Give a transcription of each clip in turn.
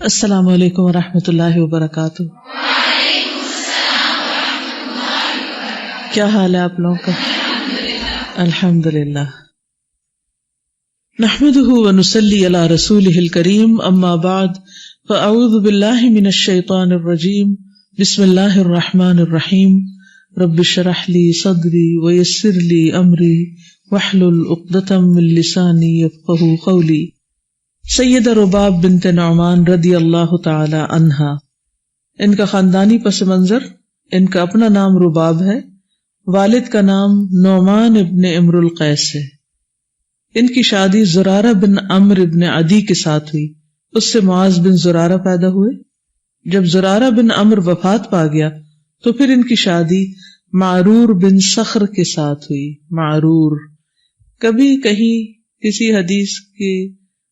السلام علیکم ورحمۃ اللہ وبرکاتہ. کیا حال ہے آپ لوگوں کا؟ الحمد للہ. نحمده ونصلی علی رسولہ الکریم، اما بعد فاعوذ باللہ من الشیطان الرجیم. بسم اللہ الرحمن الرحیم. رب اشرح لی صدری ویسر لی امری واحلل عقدۃ من لسانی یفقہوا قولی. سید رباب بنت نعمان رضی اللہ تعالی عنہا، ان کا خاندانی پس منظر، ان کا اپنا نام رباب ہے، والد کا نام نعمان ابن امر القیس ہے. ان کی شادی زرارہ بن عمرو بن عدی کے ساتھ ہوئی، اس سے معاذ بن زرارہ پیدا ہوئے. جب زرارہ بن عمرو وفات پا گیا تو پھر ان کی شادی معرور بن صخر کے ساتھ ہوئی. معرور، کبھی کہیں کسی حدیث کے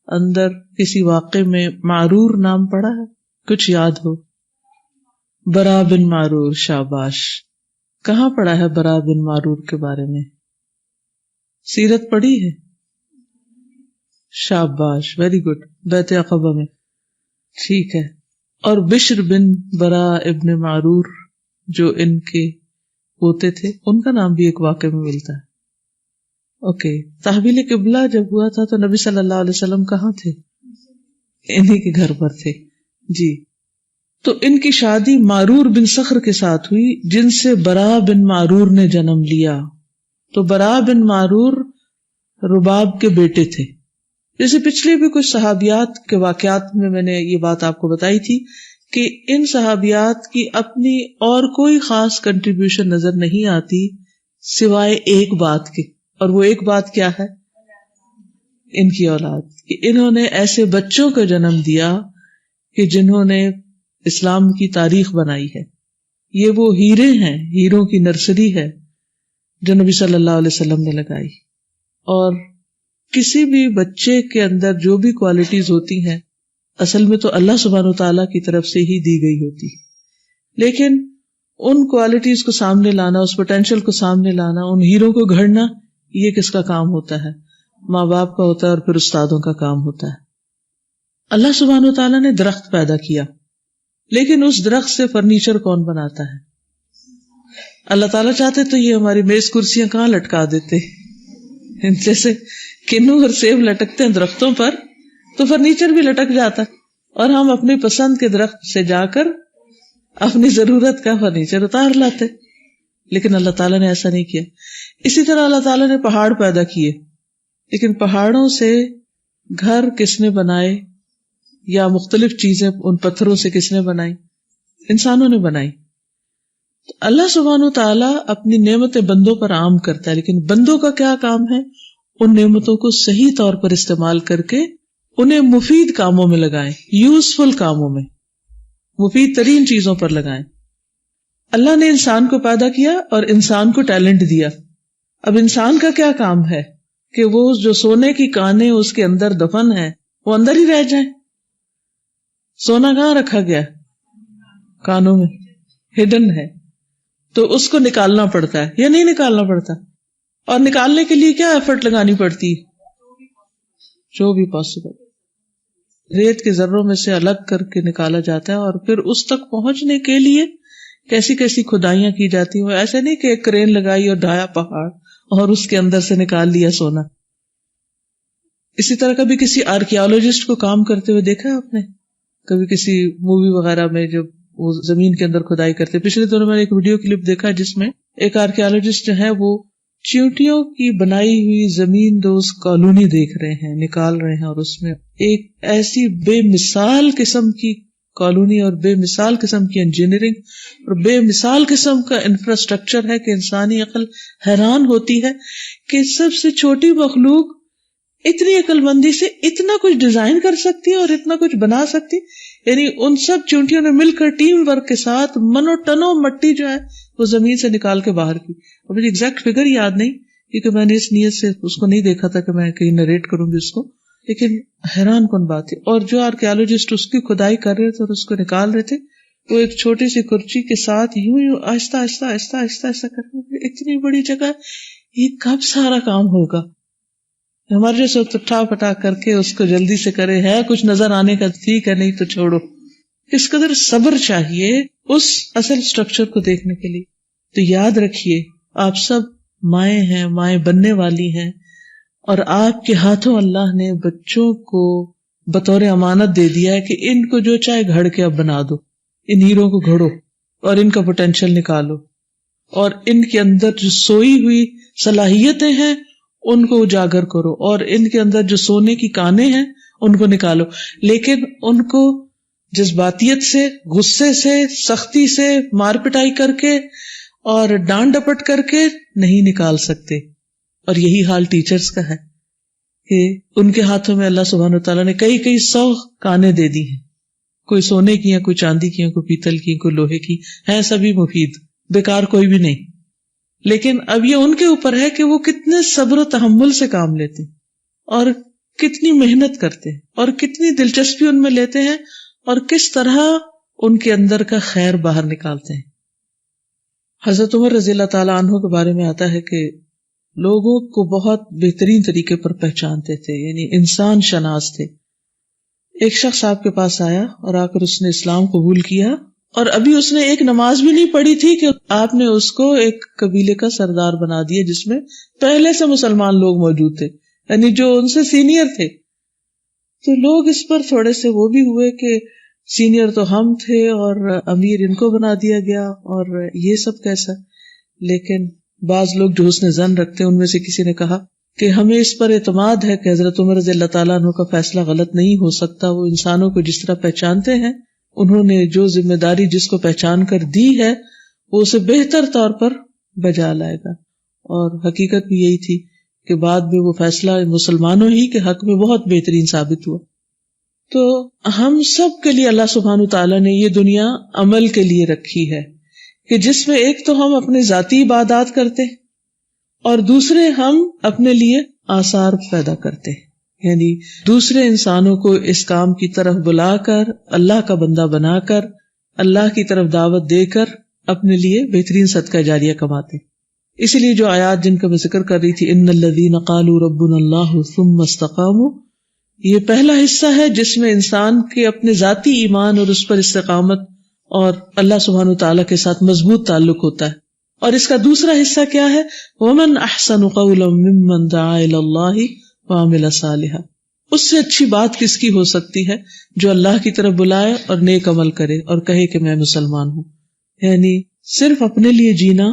اندر کسی واقعے میں معرور نام پڑھا ہے؟ کچھ یاد ہو؟ برا بن معرور، شاباش. کہاں پڑھا ہے برا بن معرور کے بارے میں؟ سیرت پڑھی ہے؟ شاباش، ویری گڈ. بیعت عقبہ میں، ٹھیک ہے. اور بشر بن برا ابن معرور جو ان کے پوتے تھے، ان کا نام بھی ایک واقعے میں ملتا ہے. اوکے. تحویل قبلہ جب ہوا تھا تو نبی صلی اللہ علیہ وسلم کہاں تھے؟ انہی کے گھر پر تھے. جی. تو ان کی شادی معرور بن صخر کے ساتھ ہوئی، جن سے برا بن معرور نے جنم لیا. تو برا بن معرور رباب کے بیٹے تھے. جیسے پچھلے بھی کچھ صحابیات کے واقعات میں نے یہ بات آپ کو بتائی تھی کہ ان صحابیات کی اپنی اور کوئی خاص کنٹریبیوشن نظر نہیں آتی سوائے ایک بات کے، اور وہ ایک بات کیا ہے؟ ان کی اولاد، کہ انہوں نے ایسے بچوں کو جنم دیا کہ جنہوں نے اسلام کی تاریخ بنائی ہے. یہ وہ ہیرے ہیں، ہیروں کی نرسری ہے جو نبی صلی اللہ علیہ وسلم نے لگائی. اور کسی بھی بچے کے اندر جو بھی کوالٹیز ہوتی ہیں اصل میں تو اللہ سبحانہ وتعالیٰ کی طرف سے ہی دی گئی ہوتی، لیکن ان کوالٹیز کو سامنے لانا، اس پوٹینشیل کو سامنے لانا، ان ہیروں کو گھڑنا، یہ کس کا کام ہوتا ہے؟ ماں باپ کا ہوتا ہے، اور پھر استادوں کا کام ہوتا ہے. اللہ سبحانہ وتعالیٰ نے درخت پیدا کیا، لیکن اس درخت سے فرنیچر کون بناتا ہے؟ اللہ تعالیٰ چاہتے تو یہ ہماری میز کرسیاں کہاں لٹکا دیتے. جیسے کنو اور سیب لٹکتے ہیں درختوں پر تو فرنیچر بھی لٹک جاتا، اور ہم اپنی پسند کے درخت سے جا کر اپنی ضرورت کا فرنیچر اتار لاتے. لیکن اللہ تعالیٰ نے ایسا نہیں کیا. اسی طرح اللہ تعالیٰ نے پہاڑ پیدا کیے، لیکن پہاڑوں سے گھر کس نے بنائے، یا مختلف چیزیں ان پتھروں سے کس نے بنائی؟ انسانوں نے بنائی. تو اللہ سبحانہ وتعالیٰ اپنی نعمتیں بندوں پر عام کرتا ہے، لیکن بندوں کا کیا کام ہے؟ ان نعمتوں کو صحیح طور پر استعمال کر کے انہیں مفید کاموں میں لگائیں، یوزفل کاموں میں، مفید ترین چیزوں پر لگائیں. اللہ نے انسان کو پیدا کیا اور انسان کو ٹیلنٹ دیا. اب انسان کا کیا کام ہے کہ وہ جو سونے کی کانیں اس کے اندر دفن ہیں وہ اندر ہی رہ جائیں. سونا کہاں رکھا گیا؟ کانوں میں، ہڈن ہے. تو اس کو نکالنا پڑتا ہے یا نہیں نکالنا پڑتا؟ اور نکالنے کے لیے کیا ایفرٹ لگانی پڑتی ہے؟ جو بھی پاسبل. ریت کے ذروں میں سے الگ کر کے نکالا جاتا ہے، اور پھر اس تک پہنچنے کے لیے کیسی کیسی کھدائیاں کی جاتی ہیں. ایسے نہیں کہ ایک کرین لگائی اور ڈھایا پہاڑ اور اس کے اندر سے نکال لیا سونا. اسی طرح کبھی کسی آرکیالوجسٹ کو کام کرتے ہوئے دیکھا ہے آپ نے؟ کبھی کسی مووی وغیرہ میں جب وہ زمین کے اندر کھدائی کرتے. پچھلے دنوں میں نے ایک ویڈیو کلپ دیکھا جس میں ایک آرکیالوجسٹ جو ہے وہ چیونٹیوں کی بنائی ہوئی زمین دوز کالونی دیکھ رہے ہیں، نکال رہے ہیں، اور اس میں ایک ایسی بے مثال قسم کی کالونی اور بے مثال قسم کی انجینئرنگ اور بے مثال قسم کا انفراسٹرکچر ہے کہ انسانی عقل حیران ہوتی ہے کہ سب سے چھوٹی مخلوق اتنی عقل مندی سے اتنا کچھ ڈیزائن کر سکتی ہے اور اتنا کچھ بنا سکتی. یعنی ان سب چونٹیوں نے مل کر ٹیم ورک کے ساتھ منو ٹنوں مٹی جو ہے وہ زمین سے نکال کے باہر کی. اور مجھے ایگزیکٹ فگر یاد نہیں کیونکہ میں نے اس نیت سے اس کو نہیں دیکھا تھا کہ میں کہیں نریٹ کروں گی اس کو، لیکن حیران کن بات ہے. اور جو آرکیالوجسٹ اس کی کھدائی کر رہے تھے اور اس کو نکال رہے تھے، وہ ایک چھوٹی سی کرچی کے ساتھ یوں آہستہ آہستہ آہستہ آہستہ آہستہ کر رہے. اتنی بڑی جگہ، یہ کب سارا کام ہوگا؟ ہمارے جیسے ٹھا پٹا کر کے اس کو جلدی سے کرے، ہے کچھ نظر آنے کا ٹھیک ہے، نہیں تو چھوڑو. اس قدر صبر چاہیے اس اصل اسٹرکچر کو دیکھنے کے لیے. تو یاد رکھیے آپ سب مائیں ہیں، مائیں بننے والی ہیں، اور آپ کے ہاتھوں اللہ نے بچوں کو بطور امانت دے دیا ہے کہ ان کو جو چاہے گھڑ کے اب بنا دو، ان ہیروں کو گھڑو اور ان کا پوٹینشیل نکالو، اور ان کے اندر جو سوئی ہوئی صلاحیتیں ہیں ان کو اجاگر کرو، اور ان کے اندر جو سونے کی کانیں ہیں ان کو نکالو. لیکن ان کو جذباتیت سے، غصے سے، سختی سے، مار پٹائی کر کے اور ڈانٹ ڈپٹ کر کے نہیں نکال سکتے. اور یہی حال ٹیچرز کا ہے کہ ان کے ہاتھوں میں اللہ سبحانہ وتعالیٰ نے کئی 100 کانیں دے دی ہیں، کوئی سونے کی ہیں، کوئی چاندی کی ہیں، کوئی پیتل کی، کوئی لوہے کی ہیں، سبھی مفید، بیکار کوئی بھی نہیں. لیکن اب یہ ان کے اوپر ہے کہ وہ کتنے صبر و تحمل سے کام لیتے ہیں، اور کتنی محنت کرتے ہیں، اور کتنی دلچسپی ان میں لیتے ہیں، اور کس طرح ان کے اندر کا خیر باہر نکالتے ہیں. حضرت عمر رضی اللہ تعالیٰ عنہ کے بارے میں آتا ہے کہ لوگوں کو بہت بہترین طریقے پر پہچانتے تھے، یعنی انسان شناس تھے. ایک شخص آپ کے پاس آیا اور آ کر اس نے اسلام قبول کیا، اور ابھی اس نے ایک نماز بھی نہیں پڑھی تھی کہ آپ نے اس کو ایک قبیلے کا سردار بنا دیا جس میں پہلے سے مسلمان لوگ موجود تھے، یعنی جو ان سے سینئر تھے. تو لوگ اس پر تھوڑے سے وہ بھی ہوئے کہ سینئر تو ہم تھے اور امیر ان کو بنا دیا گیا، اور یہ سب کیسا. لیکن بعض لوگ جو حسن ظن رکھتے ہیں ان میں سے کسی نے کہا کہ ہمیں اس پر اعتماد ہے کہ حضرت عمر رضی اللہ تعالیٰ عنہ کا فیصلہ غلط نہیں ہو سکتا. وہ انسانوں کو جس طرح پہچانتے ہیں، انہوں نے جو ذمہ داری جس کو پہچان کر دی ہے وہ اسے بہتر طور پر بجا لائے گا. اور حقیقت بھی یہی تھی کہ بعد میں وہ فیصلہ مسلمانوں ہی کے حق میں بہت بہترین ثابت ہوا. تو ہم سب کے لیے اللہ سبحانہ تعالیٰ نے یہ دنیا عمل کے لیے رکھی ہے کہ جس میں ایک تو ہم اپنے ذاتی عبادات کرتے اور دوسرے ہم اپنے لیے آثار پیدا کرتے، یعنی دوسرے انسانوں کو اس کام کی طرف بلا کر، اللہ کا بندہ بنا کر، اللہ کی طرف دعوت دے کر اپنے لیے بہترین صدقہ جاریہ کماتے. اسی لیے جو آیات جن کا میں ذکر کر رہی تھی، ان الذین قالوا ربنا اللہ ثم استقاموا، یہ پہلا حصہ ہے جس میں انسان کے اپنے ذاتی ایمان اور اس پر استقامت اور اللہ سبحانہ تعالیٰ کے ساتھ مضبوط تعلق ہوتا ہے. اور اس کا دوسرا حصہ کیا ہے؟ وَمَنْ أَحْسَنُ قَوْلًا مِّمَّنْ دَعَا إِلَى اللَّهِ وَعَمِلَ صَالِحًا، اس سے اچھی بات کس کی ہو سکتی ہے جو اللہ کی طرف بلائے اور نیک عمل کرے اور کہے کہ میں مسلمان ہوں. یعنی صرف اپنے لیے جینا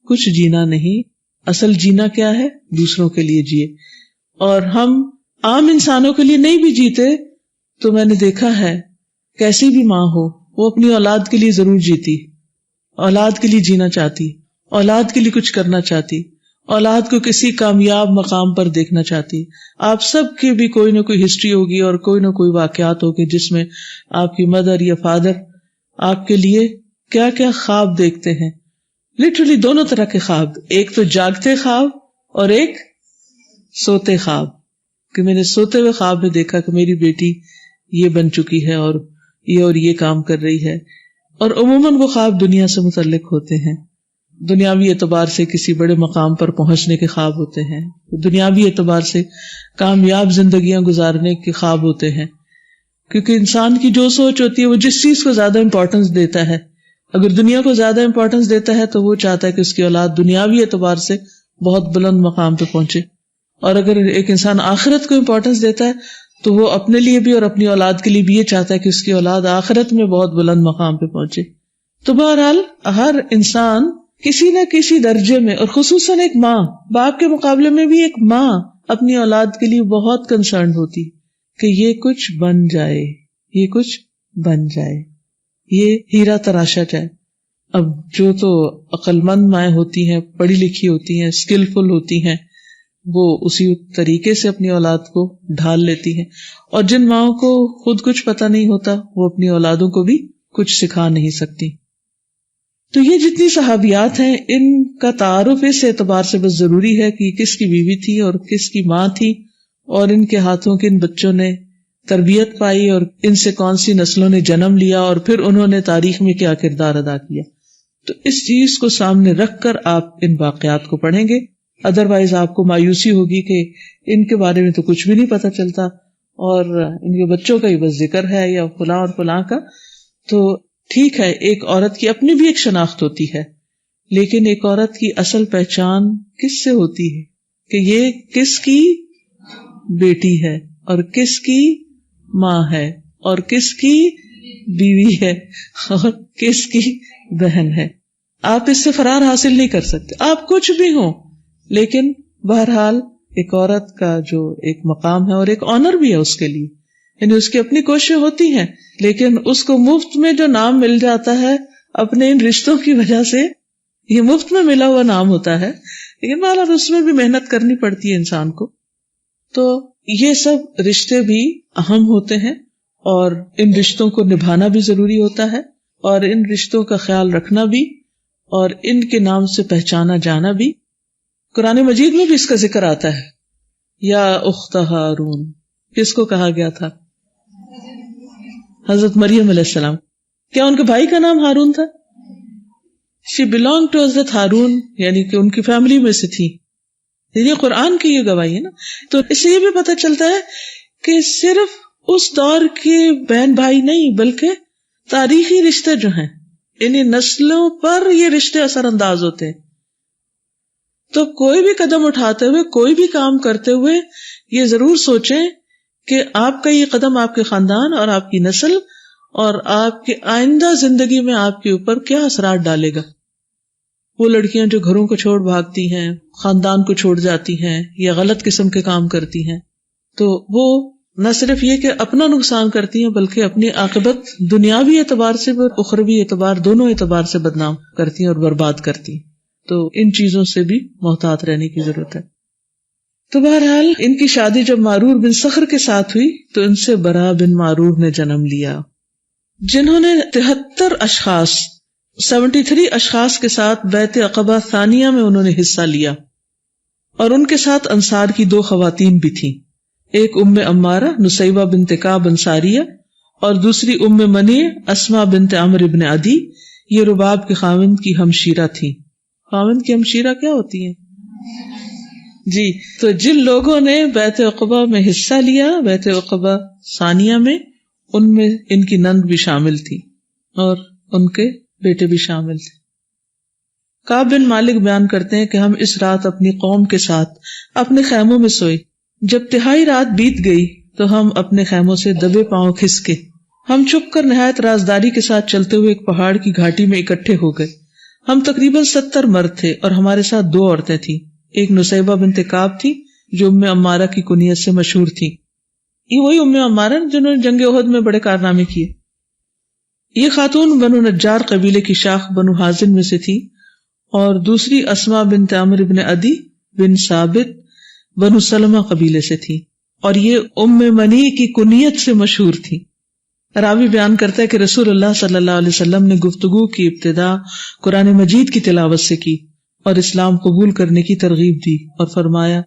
کچھ جینا نہیں، اصل جینا کیا ہے؟ دوسروں کے لیے جیے. اور ہم عام انسانوں کے لیے نہیں بھی جیتے تو میں نے دیکھا ہے کیسی بھی ماں ہو وہ اپنی اولاد کے لیے ضرور جیتی، اولاد کے لیے جینا چاہتی، اولاد کے لیے کچھ کرنا چاہتی، اولاد کو کسی کامیاب مقام پر دیکھنا چاہتی. آپ سب کی بھی کوئی نہ کوئی ہسٹری ہوگی اور کوئی نہ کوئی واقعات ہوگی جس میں آپ کی مدر یا فادر آپ کے لیے کیا کیا خواب دیکھتے ہیں. لٹرلی دونوں طرح کے خواب، ایک تو جاگتے خواب اور ایک سوتے خواب، کہ میں نے سوتے ہوئے خواب میں دیکھا کہ میری بیٹی یہ بن چکی ہے اور یہ کام کر رہی ہے. اور عموماً وہ خواب دنیا سے متعلق ہوتے ہیں، دنیاوی اعتبار سے کسی بڑے مقام پر پہنچنے کے خواب ہوتے ہیں، دنیاوی اعتبار سے کامیاب زندگیاں گزارنے کے خواب ہوتے ہیں. کیونکہ انسان کی جو سوچ ہوتی ہے وہ جس چیز کو زیادہ امپورٹنس دیتا ہے، اگر دنیا کو زیادہ امپورٹنس دیتا ہے تو وہ چاہتا ہے کہ اس کی اولاد دنیاوی اعتبار سے بہت بلند مقام پہ پہنچے، اور اگر ایک انسان آخرت کو امپورٹنس دیتا ہے تو وہ اپنے لیے بھی اور اپنی اولاد کے لیے بھی یہ چاہتا ہے کہ اس کی اولاد آخرت میں بہت بلند مقام پہ پہنچے. تو بہرحال ہر انسان کسی نہ کسی درجے میں، اور خصوصاً ایک ماں، باپ کے مقابلے میں بھی ایک ماں اپنی اولاد کے لیے بہت کنسرنڈ ہوتی کہ یہ کچھ بن جائے، یہ کچھ بن جائے، یہ ہیرا تراشا جائے. اب جو تو عقل مند مائیں ہوتی ہیں، پڑھی لکھی ہوتی ہیں، اسکلفل ہوتی ہیں، وہ اسی طریقے سے اپنی اولاد کو ڈھال لیتی ہیں. اور جن ماؤں کو خود کچھ پتہ نہیں ہوتا وہ اپنی اولادوں کو بھی کچھ سکھا نہیں سکتی. تو یہ جتنی صحابیات ہیں ان کا تعارف اس اعتبار سے بس ضروری ہے کہ کس کی بیوی تھی اور کس کی ماں تھی، اور ان کے ہاتھوں کن بچوں نے تربیت پائی، اور ان سے کون سی نسلوں نے جنم لیا، اور پھر انہوں نے تاریخ میں کیا کردار ادا کیا. تو اس چیز کو سامنے رکھ کر آپ ان واقعات کو پڑھیں گے ادروائز آپ کو مایوسی ہوگی کہ ان کے بارے میں تو کچھ بھی نہیں پتہ چلتا اور ان کے بچوں کا ہی بس ذکر ہے یا فلاں اور فلاں کا. تو ٹھیک ہے، ایک عورت کی اپنی بھی ایک شناخت ہوتی ہے، لیکن ایک عورت کی اصل پہچان کس سے ہوتی ہے کہ یہ کس کی بیٹی ہے اور کس کی ماں ہے اور کس کی بیوی ہے اور کس کی بہن ہے. آپ اس سے فرار حاصل نہیں کر سکتے، آپ کچھ بھی ہوں، لیکن بہرحال ایک عورت کا جو ایک مقام ہے اور ایک آنر بھی ہے اس کے لیے، یعنی اس کی اپنی کوششیں ہوتی ہیں، لیکن اس کو مفت میں جو نام مل جاتا ہے اپنے ان رشتوں کی وجہ سے، یہ مفت میں ملا ہوا نام ہوتا ہے، لیکن بہرحال اس میں بھی محنت کرنی پڑتی ہے انسان کو. تو یہ سب رشتے بھی اہم ہوتے ہیں اور ان رشتوں کو نبھانا بھی ضروری ہوتا ہے اور ان رشتوں کا خیال رکھنا بھی اور ان کے نام سے پہچانا جانا بھی. قرآن مجید میں بھی اس کا ذکر آتا ہے. یا اخت ہارون، کس کو کہا گیا تھا؟ حضرت مریم علیہ السلام. کیا ان کے بھائی کا نام ہارون تھا؟ شی بلانگ ٹو حضرت ہارون، یعنی کہ ان کی فیملی میں سے تھی. یہ قرآن کی یہ گواہی ہے نا. تو اس سے یہ بھی پتہ چلتا ہے کہ صرف اس دور کے بہن بھائی نہیں بلکہ تاریخی رشتے جو ہیں، انہیں نسلوں پر یہ رشتے اثر انداز ہوتے ہیں. تو کوئی بھی قدم اٹھاتے ہوئے، کوئی بھی کام کرتے ہوئے یہ ضرور سوچیں کہ آپ کا یہ قدم آپ کے خاندان اور آپ کی نسل اور آپ کے آئندہ زندگی میں آپ کے اوپر کیا اثرات ڈالے گا. وہ لڑکیاں جو گھروں کو چھوڑ بھاگتی ہیں، خاندان کو چھوڑ جاتی ہیں یا غلط قسم کے کام کرتی ہیں، تو وہ نہ صرف یہ کہ اپنا نقصان کرتی ہیں بلکہ اپنی عاقبت دنیاوی اعتبار سے اور اخروی اعتبار دونوں اعتبار سے بدنام کرتی ہیں اور برباد کرتی ہیں. تو ان چیزوں سے بھی محتاط رہنے کی ضرورت ہے. تو بہرحال ان کی شادی جب معرور بن صخر کے ساتھ ہوئی تو ان سے برا بن معرور نے جنم لیا، جنہوں نے 73 اشخاص کے ساتھ بیعت عقبہ ثانیہ میں انہوں نے حصہ لیا، اور ان کے ساتھ انصار کی 2 خواتین بھی تھیں، ایک ام عمارہ نسیبہ بنت کعب انصاریہ اور دوسری ام منی اسماء بنت عمرو بن عدی. یہ رباب کے خاوند کی ہمشیرہ تھی. خاوند کی ہمشیرہ کیا ہوتی ہیں؟ جی، تو جن لوگوں نے بیعت عقبہ میں حصہ لیا، بیعت عقبہ ثانیہ میں، ان میں ان کی نند بھی شامل تھی اور ان کے بیٹے بھی شامل تھے. کعب بن مالک بیان کرتے ہیں کہ ہم اس رات اپنی قوم کے ساتھ اپنے خیموں میں سوئے. جب تہائی رات بیت گئی تو ہم اپنے خیموں سے دبے پاؤں کھسکے. ہم چھپ کر نہایت رازداری کے ساتھ چلتے ہوئے ایک پہاڑ کی گھاٹی میں اکٹھے ہو گئے. ہم تقریباً 70 مرد تھے اور ہمارے ساتھ 2 عورتیں تھیں. ایک نسیبہ بنت کعب تھی جو ام عمارہ کی کنیت سے مشہور تھی. یہ وہی ام عمارہ جنہوں نے جنگ احد میں بڑے کارنامے کیے. یہ خاتون بنو نجار قبیلے کی شاخ بنو حازن میں سے تھی، اور دوسری اسماء بنت عمرو بن عدی بن ثابت بنو سلمہ قبیلے سے تھی، اور یہ ام منی کی کنیت سے مشہور تھی. راوی بیان کرتا ہے کہ رسول اللہ صلی اللہ علیہ وسلم نے گفتگو کی ابتدا قرآن مجید کی تلاوت سے کی اور اسلام قبول کرنے کی ترغیب دی اور فرمایا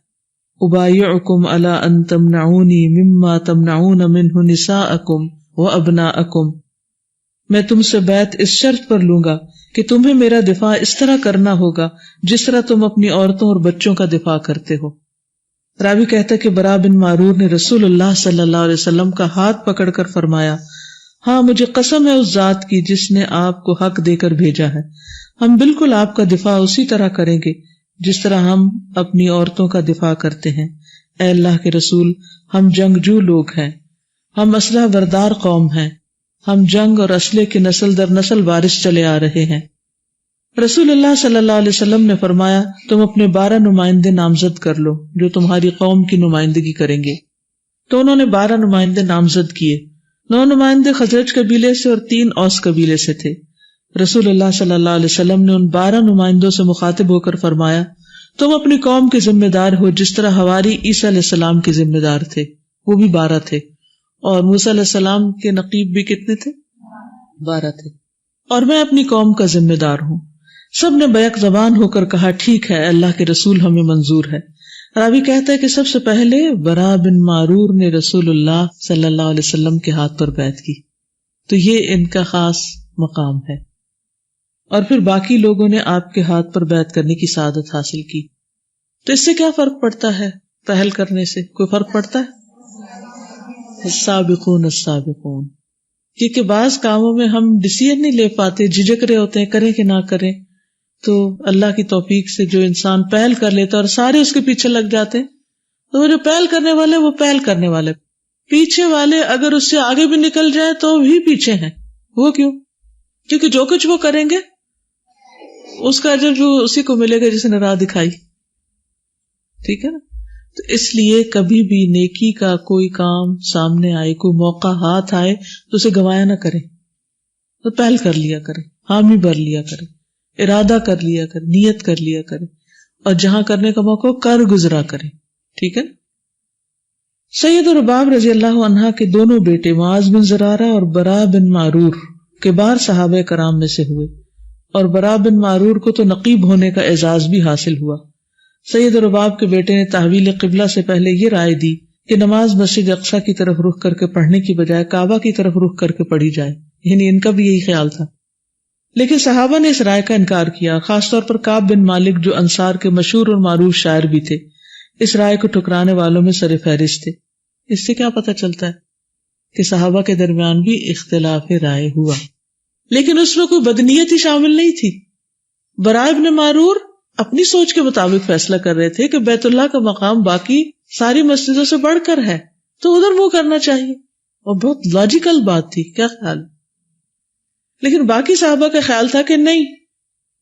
ابایعکم علی ان تمنعونی مما تمنعون منہ نساءکم وابناءکم، میں تم سے بیعت اس شرط پر لوں گا کہ تمہیں میرا دفاع اس طرح کرنا ہوگا جس طرح تم اپنی عورتوں اور بچوں کا دفاع کرتے ہو. راوی کہتا ہے کہ برا بن معرور نے رسول اللہ صلی اللہ علیہ وسلم کا ہاتھ پکڑ کر فرمایا، ہاں مجھے قسم ہے اس ذات کی جس نے آپ کو حق دے کر بھیجا ہے، ہم بالکل آپ کا دفاع اسی طرح کریں گے جس طرح ہم اپنی عورتوں کا دفاع کرتے ہیں. اے اللہ کے رسول، ہم جنگجو لوگ ہیں، ہم اسلحہ بردار قوم ہیں، ہم جنگ اور اسلحے کے نسل در نسل وارث چلے آ رہے ہیں. رسول اللہ صلی اللہ علیہ وسلم نے فرمایا، تم اپنے 12 نمائندے نامزد کر لو جو تمہاری قوم کی نمائندگی کریں گے. تو انہوں نے 12 نمائندے نامزد کیے. 9 نمائندے خزرج قبیلے سے اور 3 اوس قبیلے سے تھے. رسول اللہ صلی اللہ علیہ وسلم نے ان 12 نمائندوں سے مخاطب ہو کر فرمایا، تم اپنی قوم کے ذمہ دار ہو جس طرح حواری عیسیٰ علیہ السلام کے ذمہ دار تھے، وہ بھی 12 تھے، اور موسیٰ علیہ السلام کے نقیب بھی کتنے تھے؟ 12 تھے. اور میں اپنی قوم کا ذمہ دار ہوں. سب نے بیک زبان ہو کر کہا، ٹھیک ہے اللہ کے رسول، ہمیں منظور ہے. راوی کہتا ہے کہ سب سے پہلے برا بن معرور نے رسول اللہ صلی اللہ علیہ وسلم کے ہاتھ پر بیعت کی، تو یہ ان کا خاص مقام ہے. اور پھر باقی لوگوں نے آپ کے ہاتھ پر بیعت کرنے کی سعادت حاصل کی. تو اس سے کیا فرق پڑتا ہے پہل کرنے سے؟ کوئی فرق پڑتا ہے؟ السابقون السابقون. کیونکہ بعض کاموں میں ہم ڈیسیژن نہیں لے پاتے، جھجک رہے ہوتے ہیں کریں کہ نہ کریں، تو اللہ کی توفیق سے جو انسان پہل کر لیتا اور سارے اس کے پیچھے لگ جاتے ہیں، تو وہ جو پہل کرنے والے وہ پہل کرنے والے، پیچھے والے اگر اس سے آگے بھی نکل جائے تو بھی پیچھے ہیں. وہ کیوں؟ کیونکہ جو کچھ وہ کریں گے اس کا اجر جو اسی کو ملے گا جس نے راہ دکھائی. ٹھیک ہے نا؟ تو اس لیے کبھی بھی نیکی کا کوئی کام سامنے آئے، کوئی موقع ہاتھ آئے تو اسے گوایا نہ کرے، تو پہل کر لیا کرے، حامی بھر لیا کرے، ارادہ کر لیا کرے، نیت کر لیا کرے، اور جہاں کرنے کا موقع کر گزرا کرے. ٹھیک ہے. سید رباب رضی اللہ عنہ کے دونوں بیٹے معاذ بن زرارہ اور برا بن معرور کبار صحابہ کرام میں سے ہوئے، اور برا بن معرور کو تو نقیب ہونے کا اعزاز بھی حاصل ہوا. سید رباب کے بیٹے نے تحویل قبلہ سے پہلے یہ رائے دی کہ نماز مسجد اقصی کی طرف رخ کر کے پڑھنے کی بجائے کعبہ کی طرف رخ کر کے پڑھی جائے، یعنی ان کا بھی یہی خیال تھا. لیکن صحابہ نے اس رائے کا انکار کیا، خاص طور پر کعب بن مالک جو انصار کے مشہور اور معروف شاعر بھی تھے، اس رائے کو ٹھکرانے والوں میں سر فہرست تھے. اس سے کیا پتہ چلتا ہے کہ صحابہ کے درمیان بھی اختلاف رائے ہوا، لیکن اس میں کوئی بدنیت ہی شامل نہیں تھی. برا بن معرور اپنی سوچ کے مطابق فیصلہ کر رہے تھے کہ بیت اللہ کا مقام باقی ساری مسجدوں سے بڑھ کر ہے، تو ادھر منہ کرنا چاہیے، اور بہت لاجیکل بات تھی. کیا خیال؟ لیکن باقی صحابہ کا خیال تھا کہ نہیں،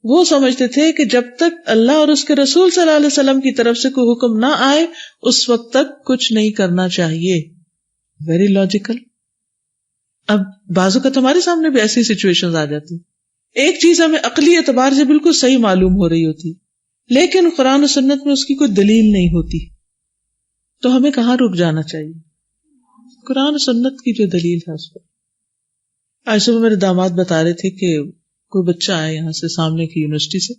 وہ سمجھتے تھے کہ جب تک اللہ اور اس کے رسول صلی اللہ علیہ وسلم کی طرف سے کوئی حکم نہ آئے اس وقت تک کچھ نہیں کرنا چاہیے. Very logical. اب بازو کا تمہارے سامنے بھی ایسی سچویشنز آ جاتی، ایک چیز ہمیں عقلی اعتبار سے بالکل صحیح معلوم ہو رہی ہوتی لیکن قرآن و سنت میں اس کی کوئی دلیل نہیں ہوتی، تو ہمیں کہاں رک جانا چاہیے؟ قرآن و سنت کی جو دلیل ہے اس پر. آج صبح میرے داماد بتا رہے تھے کہ کوئی بچہ آیا یہاں سے سامنے کی یونیورسٹی سے،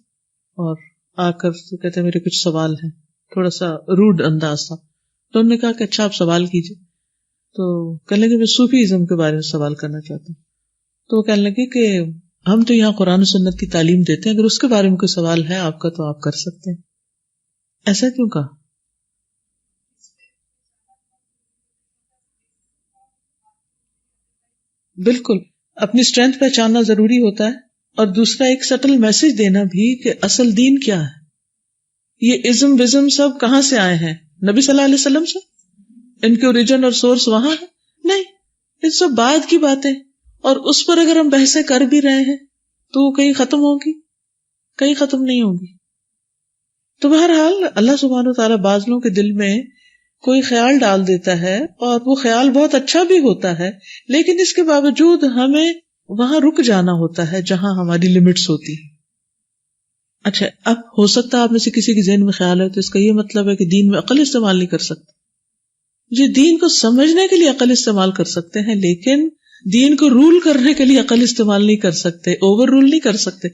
اور آ کر تو کہتے میرے کچھ سوال ہیں، تھوڑا سا روڈ انداز تھا، تو انہوں نے کہا کہ اچھا آپ سوال کیجیے. تو کہنے لگے میں صوفی ازم کے بارے میں سوال کرنا چاہتا ہوں. تو وہ کہنے لگے کہ ہم تو یہاں قرآن و سنت کی تعلیم دیتے ہیں، اگر اس کے بارے میں کوئی سوال ہے آپ کا تو آپ کر سکتے ہیں. ایسا کیوں کہا؟ بالکل، اپنی اسٹرینتھ پہچاننا ضروری ہوتا ہے، اور دوسرا ایک سٹل میسج دینا بھی کہ اصل دین کیا ہے. یہ ازم وزم سب کہاں سے آئے ہیں؟ نبی صلی اللہ علیہ وسلم سے؟ ان کے اوریجن اور سورس وہاں ہے؟ نہیں، یہ سب بعد کی باتیں، اور اس پر اگر ہم بحثیں کر بھی رہے ہیں تو وہ کہیں ختم ہوگی، کہیں ختم نہیں ہوگی. تو بہرحال اللہ سبحانہ وتعالیٰ بعض لوگوں کے دل میں کوئی خیال ڈال دیتا ہے، اور وہ خیال بہت اچھا بھی ہوتا ہے، لیکن اس کے باوجود ہمیں وہاں رک جانا ہوتا ہے جہاں ہماری لمٹس ہوتی. اچھا، اب ہو سکتا ہے آپ میں سے کسی کے ذہن میں خیال ہے تو اس کا یہ مطلب ہے کہ دین میں عقل استعمال نہیں کر سکتے. جی، دین کو سمجھنے کے لیے عقل استعمال کر سکتے ہیں، لیکن دین کو رول کرنے کے لیے عقل استعمال نہیں کر سکتے، اوور رول نہیں کر سکتے.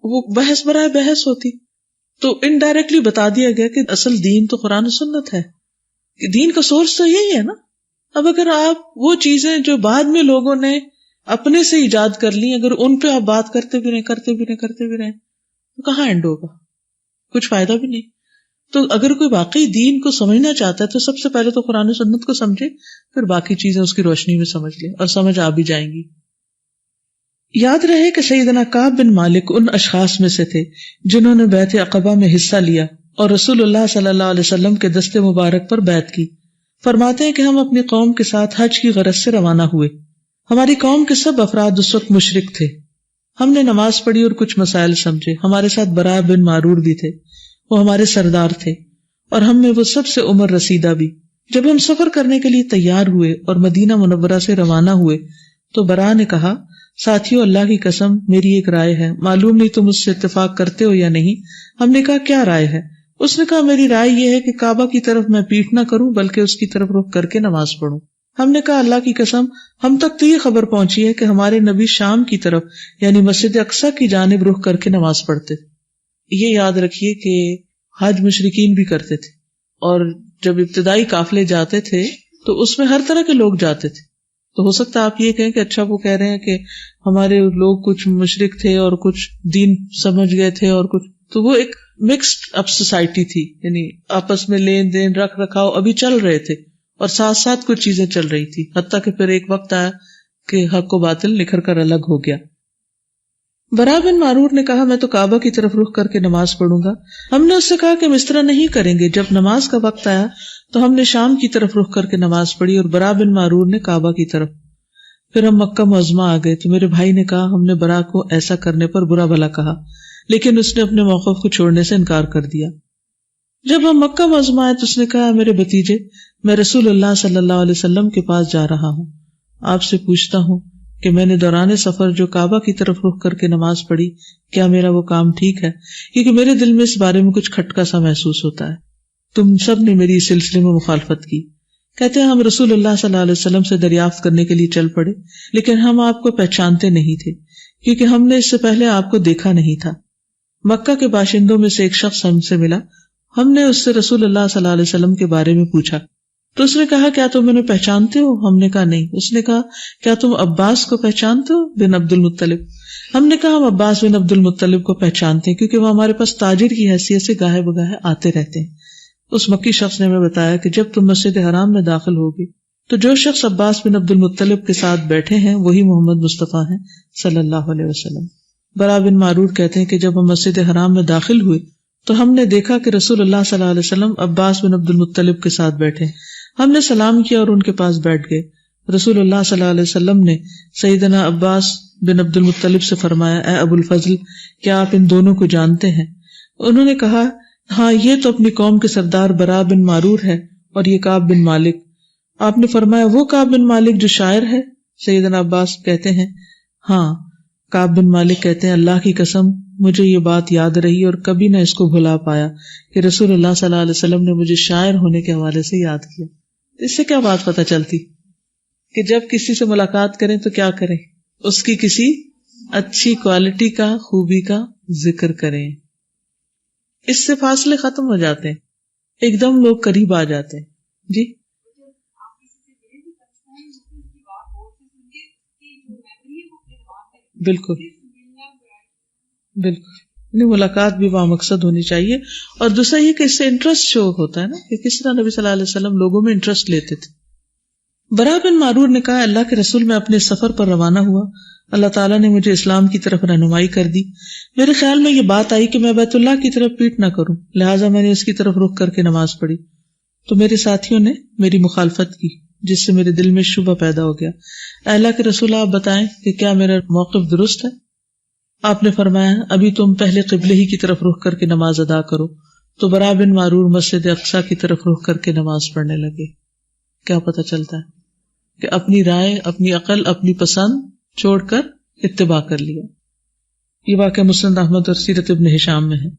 وہ بحث برائے بحث ہوتی، تو انڈائریکٹلی بتا دیا گیا کہ اصل دین تو قرآن و سنت ہے، کہ دین کا سورس تو یہی ہے نا. اب اگر آپ وہ چیزیں جو بعد میں لوگوں نے اپنے سے ایجاد کر لی، اگر ان پہ آپ بات کرتے بھی رہے تو کہاں اینڈ ہوگا؟ کچھ فائدہ بھی نہیں. تو اگر کوئی واقعی دین کو سمجھنا چاہتا ہے تو سب سے پہلے تو قرآن و سنت کو سمجھے، پھر باقی چیزیں اس کی روشنی میں سمجھ لے، اور سمجھ آ بھی جائیں گی. یاد رہے کہ سیدنا کعب بن مالک ان اشخاص میں سے تھے جنہوں نے بیعت عقبہ میں حصہ لیا اور رسول اللہ صلی اللہ علیہ وسلم کے دست مبارک پر بیعت کی. فرماتے ہیں کہ ہم اپنی قوم کے ساتھ حج کی غرض سے روانہ ہوئے. ہماری قوم کے سب افراد اس وقت مشرک تھے. ہم نے نماز پڑھی اور کچھ مسائل سمجھے. ہمارے ساتھ برا بن معرور بھی تھے، وہ ہمارے سردار تھے، اور ہم میں وہ سب سے عمر رسیدہ بھی. جب ہم سفر کرنے کے لیے تیار ہوئے اور مدینہ منورہ سے روانہ ہوئے تو برا نے کہا، ساتھیو اللہ کی قسم میری ایک رائے ہے، معلوم نہیں تم اس سے اتفاق کرتے ہو یا نہیں. ہم نے کہا کیا رائے ہے؟ اس نے کہا میری رائے یہ ہے کہ کعبہ کی طرف میں پیٹھ نہ کروں بلکہ اس کی طرف رخ کر کے نماز پڑھوں. ہم نے کہا اللہ کی قسم ہم تک تو یہ خبر پہنچی ہے کہ ہمارے نبی شام کی طرف یعنی مسجد اقصی کی جانب رخ کر کے نماز پڑھتے. یہ یاد رکھیے کہ حج مشرکین بھی کرتے تھے، اور جب ابتدائی قافلے جاتے تھے تو اس میں ہر طرح کے لوگ جاتے تھے. تو ہو سکتا ہے آپ یہ کہیں کہ اچھا وہ کہہ رہے ہیں کہ ہمارے لوگ کچھ مشرک تھے اور کچھ دین سمجھ گئے تھے اور کچھ، تو وہ ایک مکسڈ اپ سوسائٹی تھی، یعنی آپس میں لین دین رکھ رکھاؤ ابھی چل رہے تھے اور ساتھ ساتھ کچھ چیزیں چل رہی تھی، حتیٰ کہ پھر ایک وقت آیا کہ حق و باطل نکھر کر الگ ہو گیا۔ برا بن معرور نے کہا میں تو کعبہ کی طرف رخ کر کے نماز پڑھوں گا۔ ہم نے اس سے کہا کہ ہم اس طرح نہیں کریں گے۔ جب نماز کا وقت آیا تو ہم نے شام کی طرف رخ کر کے نماز پڑھی اور برا بن معرور نے کعبہ کی طرف۔ پھر ہم مکہ معظمہ آ گئے تو میرے بھائی نے کہا ہم نے برا کو ایسا کرنے پر برا بھلا کہا، لیکن اس نے اپنے موقف کو چھوڑنے سے انکار کر دیا۔ جب ہم مکہ معظمہ آئے تو اس نے کہا میرے بھتیجے، میں رسول اللہ صلی اللہ علیہ وسلم کے پاس جا رہا ہوں، آپ سے پوچھتا ہوں کہ میں نے دوران سفر جو کعبہ کی طرف رخ کر کے نماز پڑھی، کیا میرا وہ کام ٹھیک ہے؟ کیونکہ میرے دل میں اس بارے میں کچھ کھٹکا سا محسوس ہوتا ہے، تم سب نے میری اس سلسلے میں مخالفت کی۔ کہتے ہیں ہم رسول اللہ صلی اللہ علیہ وسلم سے دریافت کرنے کے لیے چل پڑے، لیکن ہم آپ کو پہچانتے نہیں تھے کیونکہ ہم نے اس سے پہلے آپ کو دیکھا نہیں تھا۔ مکہ کے باشندوں میں سے ایک شخص ہم سے ملا، ہم نے اس سے رسول اللہ صلی اللہ علیہ وسلم کے بارے میں پوچھا تو اس نے کہا کیا تم انہیں پہچانتے ہو؟ ہم نے کہا نہیں۔ اس نے کہا کیا تم عباس کو پہچانتے ہو بن عبد المطلب؟ ہم نے کہا ہم عباس بن عبد المطلب کو پہچانتے ہیں کیونکہ وہ ہمارے پاس تاجر کی حیثیت سے گاہے بگاہے آتے رہتے ہیں۔ اس مکی شخص نے ہمیں بتایا کہ جب تم مسجد حرام میں داخل ہوگے تو جو شخص عباس بن عبد المطلب کے ساتھ بیٹھے ہیں وہی محمد مصطفیٰ ہیں صلی اللہ علیہ وسلم۔ برا بن معرور کہتے ہیں کہ جب ہم مسجد حرام میں داخل ہوئے تو ہم نے دیکھا کہ رسول اللہ صلی اللہ علیہ وسلم عباس بن عبد المطلب کے ساتھ بیٹھے، ہم نے سلام کیا اور ان کے پاس بیٹھ گئے۔ رسول اللہ صلی اللہ علیہ وسلم نے سیدنا عباس بن عبد المطلب سے فرمایا اے ابو الفضل، کیا آپ ان دونوں کو جانتے ہیں؟ انہوں نے کہا ہاں، یہ تو اپنی قوم کے سردار برا بن معرور ہے اور یہ کعب بن مالک۔ آپ نے فرمایا وہ کعب بن مالک جو شاعر ہے؟ سیدنا عباس کہتے ہیں ہاں۔ کعب بن مالک کہتے ہیں اللہ کی قسم مجھے یہ بات یاد رہی اور کبھی نہ اس کو بھلا پایا کہ رسول اللہ صلی اللہ علیہ وسلم نے مجھے شاعر ہونے کے حوالے سے یاد کیا۔ اس سے کیا بات پتہ چلتی کہ جب کسی سے ملاقات کریں تو کیا کریں؟ اس کی کسی اچھی کوالٹی کا، خوبی کا ذکر کریں، اس سے فاصلے ختم ہو جاتے ہیں، ایک دم لوگ قریب آ جاتے ہیں۔ جی بالکل بالکل، ملاقات بھی بامقصد ہونی چاہیے، اور دوسرا یہ کہ اس سے انٹرسٹ شو ہوتا ہے نا کہ کس طرح نبی صلی اللہ علیہ وسلم لوگوں میں انٹرسٹ لیتے تھے۔ برا بن معرور نے کہا اللہ کے رسول میں اپنے سفر پر روانہ ہوا، اللہ تعالیٰ نے مجھے اسلام کی طرف رہنمائی کر دی، میرے خیال میں یہ بات آئی کہ میں بیت اللہ کی طرف پیٹ نہ کروں، لہٰذا میں نے اس کی طرف رخ کر کے نماز پڑھی تو میرے ساتھیوں نے میری مخالفت کی جس سے میرے دل میں شبہ پیدا ہو گیا۔ اے اللہ کے رسول آپ بتائیں کہ کیا میرا موقف درست ہے؟ آپ نے فرمایا ابھی تم پہلے قبلے ہی کی طرف رخ کر کے نماز ادا کرو۔ تو برا بن معرور مسجد اقصیٰ کی طرف رخ کر کے نماز پڑھنے لگے۔ کیا پتہ چلتا ہے کہ اپنی رائے، اپنی عقل، اپنی پسند چھوڑ کر اتباع کر لیا۔ یہ واقعہ مسند احمد اور سیرت ابن ہشام میں ہے۔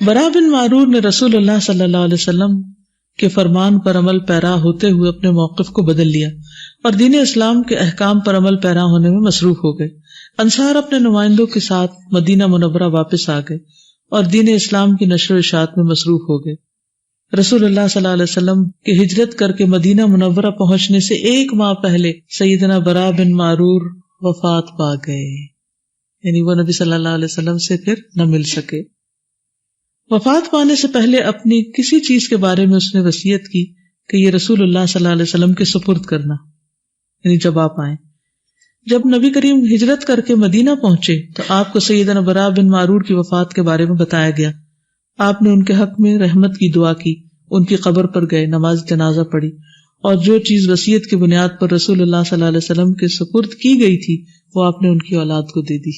برا بن معرور نے رسول اللہ صلی اللہ علیہ وسلم کے فرمان پر عمل پیرا ہوتے ہوئے اپنے موقف کو بدل لیا اور دین اسلام کے احکام پر عمل پیرا ہونے میں مصروف ہو گئے۔ انصار اپنے نمائندوں کے ساتھ مدینہ منورہ واپس آ گئے اور دین اسلام کی نشر و اشاعت میں مصروف ہو گئے۔ رسول اللہ صلی اللہ علیہ وسلم کے ہجرت کر کے مدینہ منورہ پہنچنے سے 1 ماہ پہلے سیدنا برا بن معرور وفات پا گئے، یعنی وہ نبی صلی اللہ علیہ وسلم سے پھر نہ مل سکے۔ وفات پانے سے پہلے اپنی کسی چیز کے بارے میں اس نے وصیت کی کہ یہ رسول اللہ صلی اللہ علیہ وسلم کے سپرد کرنا، یعنی جب آپ آئیں۔ جب نبی کریم ہجرت کر کے مدینہ پہنچے تو آپ کو سیدنا برا بن معرور کی وفات کے بارے میں بتایا گیا۔ آپ نے ان کے حق میں رحمت کی دعا کی، ان کی قبر پر گئے، نماز جنازہ پڑھی، اور جو چیز وصیت کی بنیاد پر رسول اللہ صلی اللہ علیہ وسلم کے سپرد کی گئی تھی وہ آپ نے ان کی اولاد کو دے دی۔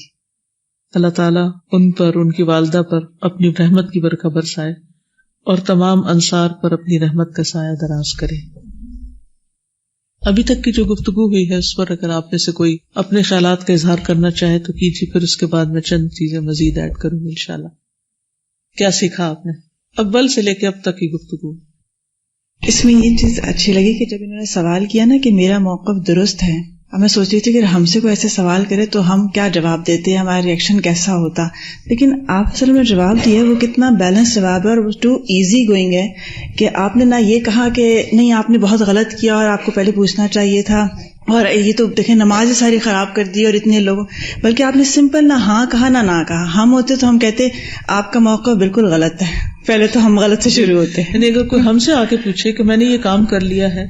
اللہ تعالیٰ ان پر، ان کی والدہ پر اپنی رحمت کی برکت برسائے اور تمام انصار پر اپنی رحمت کا سایہ دراز کرے۔ ابھی تک کی جو گفتگو ہوئی ہے اس پر اگر آپ میں سے کوئی اپنے خیالات کا اظہار کرنا چاہے تو کیجیے، پھر اس کے بعد میں چند چیزیں مزید ایڈ کروں گی انشاءاللہ۔ کیا سیکھا آپ نے اول سے لے کے اب تک کی گفتگو؟ اس میں یہ چیز اچھی لگی کہ جب انہوں نے سوال کیا نا کہ میرا موقف درست ہے، اب میں سوچ رہی تھی کہ ہم سے کوئی ایسے سوال کرے تو ہم کیا جواب دیتے، ہمارا ریئیکشن کیسا ہوتا، لیکن آپ اصل میں جواب دیا وہ کتنا بیلنس جواب ہے اور وہ ٹو ایزی گوئنگ ہے کہ آپ نے نہ یہ کہا کہ نہیں آپ نے بہت غلط کیا اور آپ کو پہلے پوچھنا چاہیے تھا، اور یہ تو دیکھیں نماز ساری خراب کر دی اور اتنے لوگوں، بلکہ آپ نے سمپل نہ ہاں کہا نہ کہا. ہم ہوتے تو ہم کہتے آپ کا موقع بالکل غلط ہے، پہلے تو ہم غلط سے شروع ہوتے ہیں. یعنی اگر کوئی ہم سے آ کے پوچھے کہ میں نے یہ کام کر لیا ہے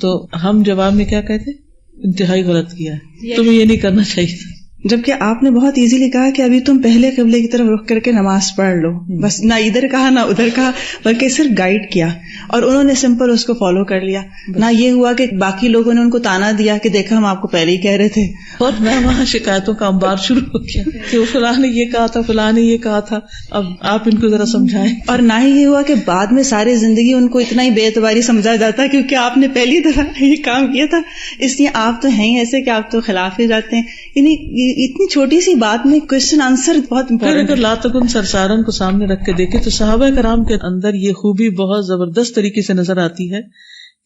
تو ہم جواب میں کیا کہتے؟ انتہائی غلط کیا ہے، تمہیں یہ نہیں کرنا چاہیے تھا. جبکہ آپ نے بہت ایزیلی کہا کہ ابھی تم پہلے قبلے کی طرف رخ کر کے نماز پڑھ لو، بس نہ ادھر کہا نہ ادھر کہا، بلکہ صرف گائیڈ کیا اور انہوں نے سمپل اس کو فالو کر لیا. نہ یہ ہوا کہ باقی لوگوں نے ان کو تانا دیا کہ دیکھا ہم آپ کو پہلے ہی کہہ رہے تھے. اور میں وہاں شکایتوں کا انبار شروع ہو گیا کہ فلاں نے یہ کہا تھا، فلاں نے یہ کہا تھا، اب آپ ان کو ذرا سمجھائیں. اور نہ ہی یہ ہوا کہ بعد میں ساری زندگی ان کو اتنا ہی بے اعتباری سمجھا جاتا کیونکہ آپ نے پہلی دفعہ یہ کام کیا تھا، اس لیے آپ تو ہیں ایسے کہ آپ تو خلاف ہی جاتے ہیں. یعنی اتنی چھوٹی سی بات میں کوشچن آنسر بہت امپورٹنٹ. اگر لا تکن سرسارن کو سامنے رکھ کے دیکھیں تو صحابہ کرام کے اندر یہ خوبی بہت زبردست طریقے سے نظر آتی ہے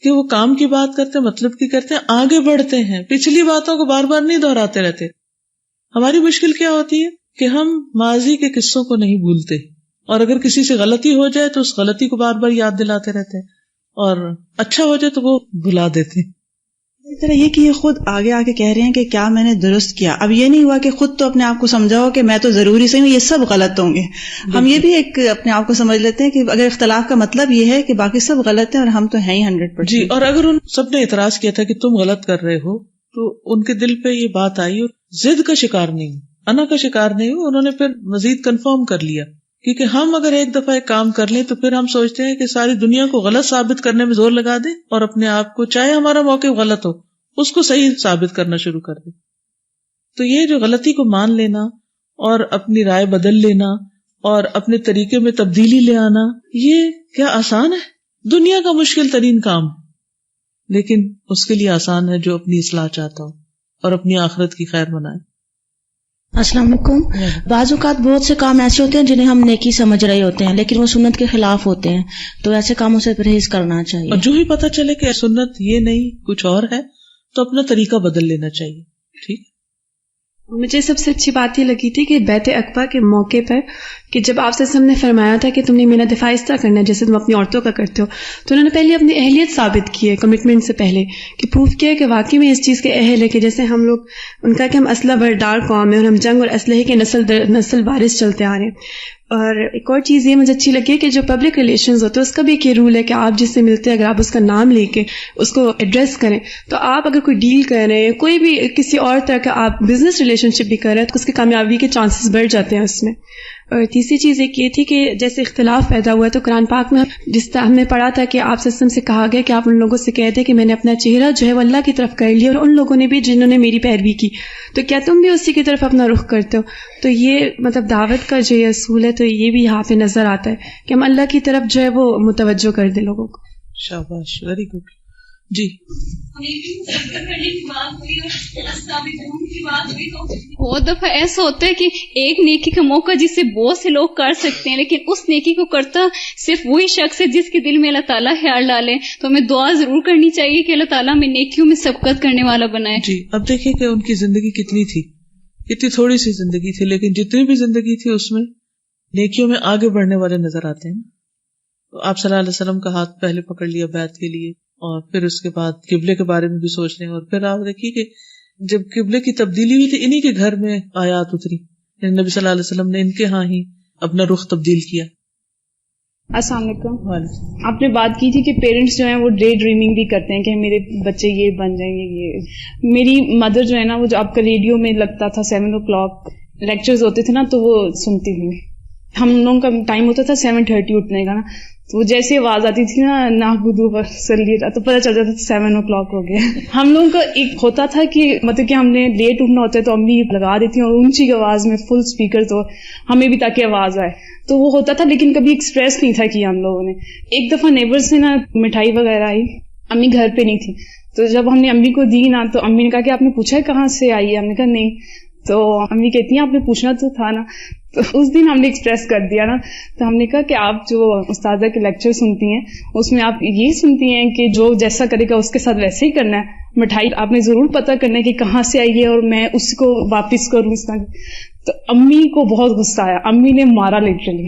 کہ وہ کام کی بات کرتے ہیں، مطلب کی کرتے ہیں، آگے بڑھتے ہیں، پچھلی باتوں کو بار بار نہیں دہراتے رہتے. ہماری مشکل کیا ہوتی ہے کہ ہم ماضی کے قصوں کو نہیں بھولتے، اور اگر کسی سے غلطی ہو جائے تو اس غلطی کو بار بار یاد دلاتے رہتے ہیں، اور اچھا ہو جائے تو وہ بھلا دیتے ہیں. اس طرح یہ کہ یہ خود آگے آ کے کہہ رہے ہیں کہ کیا میں نے درست کیا. اب یہ نہیں ہوا کہ خود تو اپنے آپ کو سمجھاؤ کہ میں تو ضروری صحیح ہوں، یہ سب غلط ہوں گے. ہم یہ بھی ایک اپنے آپ کو سمجھ لیتے ہیں کہ اگر اختلاف کا مطلب یہ ہے کہ باقی سب غلط ہیں اور ہم تو ہیں ہی 100%. جی، اور اگر ان سب نے اعتراض کیا تھا کہ تم غلط کر رہے ہو تو ان کے دل پہ یہ بات آئی اور ضد کا شکار نہیں، انا کا شکار نہیں، انہوں نے پھر مزید کنفرم کر لیا. کیونکہ ہم اگر ایک دفعہ ایک کام کر لیں تو پھر ہم سوچتے ہیں کہ ساری دنیا کو غلط ثابت کرنے میں زور لگا دیں اور اپنے آپ کو، چاہے ہمارا موقف غلط ہو، اس کو صحیح ثابت کرنا شروع کر دیں. تو یہ جو غلطی کو مان لینا اور اپنی رائے بدل لینا اور اپنے طریقے میں تبدیلی لے آنا، یہ کیا آسان ہے؟ دنیا کا مشکل ترین کام، لیکن اس کے لیے آسان ہے جو اپنی اصلاح چاہتا ہو اور اپنی آخرت کی خیر بنائے. السلام علیکم. بعض اوقات بہت سے کام ایسے ہوتے ہیں جنہیں ہم نیکی سمجھ رہے ہوتے ہیں لیکن وہ سنت کے خلاف ہوتے ہیں، تو ایسے کاموں سے پرہیز کرنا چاہیے. اور جو ہی پتہ چلے کہ سنت یہ نہیں کچھ اور ہے تو اپنا طریقہ بدل لینا چاہیے. ٹھیک. مجھے سب سے اچھی بات یہ لگی تھی کہ بیعت عقبہ کے موقع پر کہ جب آپ سے نے فرمایا تھا کہ تم نے میرا دفاع اس طرح کرنا ہے جیسے تم اپنی عورتوں کا کرتے ہو، تو انہوں نے پہلے اپنی اہلیت ثابت کی ہے کمٹمنٹ سے پہلے، کہ پروف کیا ہے کہ واقعی میں اس چیز کے اہل ہے. کہ جیسے ہم لوگ ان کا کہ ہم اسلحہ بردار قوم ہے اور ہم جنگ اور اسلحے کے نسل وارث چلتے آ رہے ہیں. اور ایک اور چیز یہ مجھے اچھی لگی ہے کہ جو پبلک ریلیشنز ہوتے ہیں اس کا بھی ایک یہ رول ہے کہ آپ جس سے ملتے ہیں اگر آپ اس کا نام لے کے اس کو ایڈریس کریں، تو آپ اگر کوئی ڈیل کر رہے ہیں، کوئی بھی کسی اور طرح کا آپ بزنس ریلیشن شپ بھی کر رہے ہیں، تو اس کی کامیابی کے چانسز بڑھ جاتے ہیں اس میں. اور تیسری چیز ایک یہ تھی کہ جیسے اختلاف پیدا ہوا ہے تو قرآن پاک میں جس طرح ہم نے پڑھا تھا کہ آپ سے کہا گیا کہ آپ ان لوگوں سے کہتے کہ میں نے اپنا چہرہ جو ہے وہ اللہ کی طرف کر لیا، اور ان لوگوں نے بھی جنہوں نے میری پیروی کی، تو کیا تم بھی اسی کی طرف اپنا رخ کرتے ہو؟ تو یہ مطلب دعوت کا جو یہ اصول ہے تو یہ بھی یہاں پہ نظر آتا ہے کہ ہم اللہ کی طرف جو ہے وہ متوجہ کر دیں لوگوں کو. شاباش، ویری گڈ. جی، بہت دفعہ ایسا ہوتا ہے کہ ایک نیکی کا موقع جس سے بہت سے لوگ کر سکتے ہیں، لیکن اس نیکی کو کرتا صرف وہی شخص ہے جس کے دل میں اللہ تعالیٰ خیال ڈالے. تو ہمیں دعا ضرور کرنی چاہیے کہ اللہ تعالیٰ ہمیں نیکیوں میں سبقت کرنے والا بنائے. جی، اب دیکھیں کہ ان کی زندگی کتنی تھی، کتنی تھوڑی سی زندگی تھی، لیکن جتنی بھی زندگی تھی اس میں نیکیوں میں آگے بڑھنے والے نظر آتے ہیں. تو آپ صلی اللہ علیہ وسلم کا ہاتھ پہلے پکڑ لیا بیعت کے لیے، اور پھر اس کے بعد قبلے کے بارے میں بھی سوچ رہے ہیں. اور پھر آپ دیکھیے کہ جب قبلے کی تبدیلی ہوئی تھی انہی کے گھر میں آیات اتری، نبی صلی اللہ علیہ وسلم نے ان کے ہاں ہی اپنا رخ تبدیل کیا. السلام علیکم. آپ نے بات کی تھی کہ پیرنٹس جو ہیں وہ ڈے ڈریمنگ بھی کرتے ہیں کہ میرے بچے یہ بن جائیں گے. یہ میری مدر جو ہے نا، وہ جو آپ کا ریڈیو میں لگتا تھا 7 o'clock لیکچرز ہوتے تھے نا، تو وہ سنتی تھی. ہم لوگوں کا ٹائم ہوتا تھا 7:30 اٹھنے کا نا، تو وہ جیسی آواز آتی تھی نا نعبدو وصلی، تو پتہ چل جاتا تھا 7 o'clock ہو گیا. ہم لوگوں کا ایک ہوتا تھا کہ مطلب کہ ہم نے لیٹ اٹھنا ہوتا ہے تو امی لگا دیتی اور اونچی آواز میں فل اسپیکر، تو ہمیں بھی تاکہ آواز آئے، تو وہ ہوتا تھا. لیکن کبھی ایکسپریس نہیں تھا کیا ہم لوگوں نے. ایک دفعہ نیبر سے نا مٹھائی وغیرہ آئی، امی گھر پہ نہیں تھی، تو جب ہم نے امی کو دی نا تو امی نے کہا کہ آپ نے پوچھا ہے کہاں سے آئی ہے؟ ہم نے کہا نہیں. تو امی کہتی ہیں آپ نے پوچھنا تو تھا نا. تو اس دن ہم نے ایکسپریس کر دیا نا، تو ہم نے کہا کہ آپ جو استاذہ کے لیکچر سنتی ہیں اس میں آپ یہ سنتی ہیں کہ جو جیسا کرے گا اس کے ساتھ ویسے ہی کرنا ہے. مٹھائی آپ نے ضرور پتہ کرنا ہے کہ کہاں سے آئی ہے اور میں اس کو واپس کروں اس طرح. تو امی کو بہت غصہ آیا، امی نے مارا لٹرلی.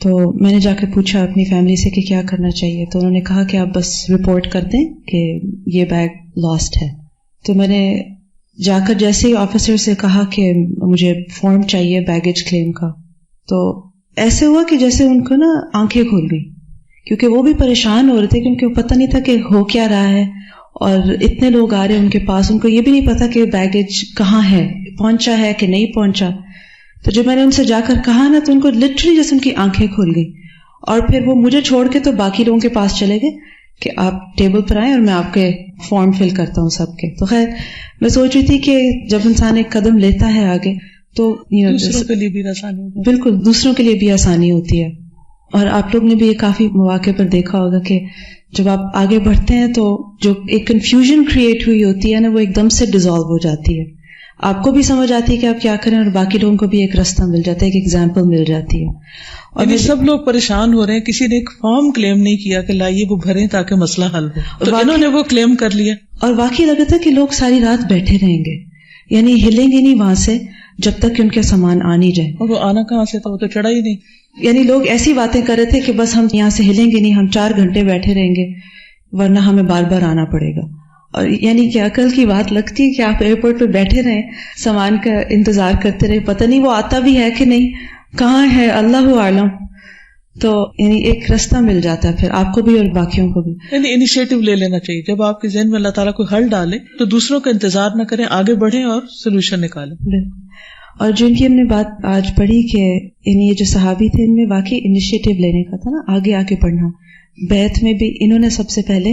تو میں نے جا کے پوچھا اپنی فیملی سے کہ کیا کرنا چاہیے، تو انہوں نے کہا کہ آپ بس رپورٹ کر دیں کہ یہ بیگ لاسٹ ہے. تو میں نے جا کر جیسے ہی آفیسر سے کہا کہ مجھے فارم چاہیے بیگیج کلیم کا، تو ایسے ہوا کہ جیسے ان کو نا آنکھیں کھل گئی، کیونکہ وہ بھی پریشان ہو رہے تھے کیونکہ پتہ نہیں تھا کہ ہو کیا رہا ہے، اور اتنے لوگ آ رہے ہیں ان کے پاس، ان کو یہ بھی نہیں پتا کہ بیگیج کہاں ہے، پہنچا ہے کہ نہیں پہنچا. تو جب میں نے ان سے جا کر کہا نا تو ان کو لٹرلی جیسے ان کی آنکھیں کھل گئی، اور پھر وہ مجھے چھوڑ کے تو باقی لوگوں کے پاس چلے گئے کہ آپ ٹیبل پر آئیں اور میں آپ کے فارم فل کرتا ہوں سب کے. تو خیر میں سوچ رہی تھی کہ جب انسان ایک قدم لیتا ہے آگے تو دوسروں کے لیے بھی آسانی ہوتی ہے. بالکل دوسروں کے لیے بھی آسانی ہوتی ہے. اور آپ لوگ نے بھی یہ کافی مواقع پر دیکھا ہوگا کہ جب آپ آگے بڑھتے ہیں تو جو ایک کنفیوژن کریٹ ہوئی ہوتی ہے نا وہ ایک دم سے ڈیزالو ہو جاتی ہے، آپ کو بھی سمجھ آتی ہے کہ آپ کیا کریں اور باقی لوگوں کو بھی ایک راستہ مل جاتا ہے، ایک ایگزامپل مل جاتی ہے. اور سب لوگ پریشان ہو رہے ہیں، کسی نے ایک فارم کلیم نہیں کیا کہ لائیے وہ بھریں تاکہ مسئلہ حل ہو، تو انہوں نے وہ کلیم کر لیا. اور واقعی لگا تھا کہ لوگ ساری رات بیٹھے رہیں گے، یعنی ہلیں گے نہیں وہاں سے جب تک کہ ان کا سامان آ نہیں جائے. اور وہ آنا کہاں سے تھا، وہ تو چڑھا ہی نہیں. یعنی لوگ ایسی باتیں کر رہے تھے کہ بس ہم یہاں سے ہلیں گے نہیں، ہم 4 گھنٹے بیٹھے رہیں گے ورنہ ہمیں بار بار آنا پڑے گا. اور یعنی کہ عقل کی بات لگتی ہے کہ آپ ایئرپورٹ پہ بیٹھے رہیں، سامان کا انتظار کرتے رہے، پتہ نہیں وہ آتا بھی ہے کہ نہیں، کہاں ہے اللہ عالم. تو یعنی ایک راستہ مل جاتا ہے پھر آپ کو بھی اور باقیوں کو بھی. یعنی انیشیٹو لے لینا چاہیے. جب آپ کے ذہن میں اللہ تعالیٰ کوئی حل ڈالے تو دوسروں کا انتظار نہ کریں، آگے بڑھیں اور سولوشن نکالیں. اور جن کی ہم نے بات آج پڑھی کہ یعنی یہ جو صحابی تھے ان میں واقعی انیشیٹو لینے کا تھا نا، آگے بڑھنا. بیعت میں بھی انہوں نے سب سے پہلے